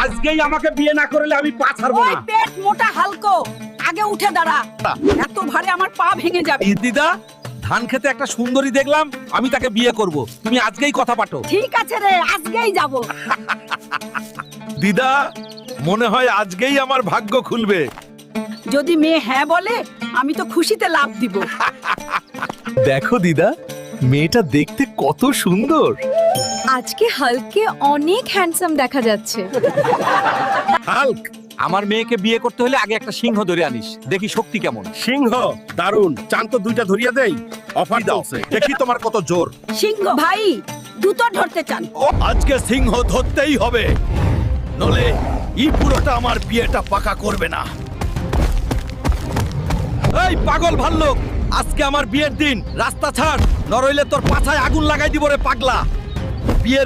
আজকেই আমাকে বিয়ে না করলে আমি পা ছাড়বো ওই না। পেট মোটা হালকো, আগে উঠে দাঁড়া। এত ভারে আমার পা ভেঙে যাবে। দিদা, ধান খেতে একটা সুন্দরী দেখলাম, আমি তাকে বিয়ে করব। তুমি আজকেই কথা পাঠো। ঠিক আছে রে, আজকেই যাব। দিদা, মনে হয় আজকেই আমার ভাগ্য খুলবে। যদি মেয়ে হ্যাঁ বলে, আমি তো খুশিতে লাফ দিব। দেখো দিদা, মেয়েটা দেখতে কত সুন্দর। আজকে হালকে অনেক হ্যান্ডসাম দেখা যাচ্ছে। হাল্ক, আমার মেয়েকে বিয়ে করতে হলে আগে একটা সিংহ ধরে আনিস, দেখি শক্তি কেমন। সিংহ দারুন, চান তো দুইটা ধরিয়া দেই। অফার দাও, দেখি তোমার কত জোর। সিংহ ভাই, দুটো ধরতে চান? আজকে সিংহ ধরতেই হবে, নলে এই পুরোটা আমার বিয়েটা পাকা করবে না। এই পাগল ভাল্লুক, আজকে আমার বিয়ের দিন, রাস্তা ছাড়, নরইলে তোর পাছায় আগুন লাগাই দিব রে পাগলা। বিয়ের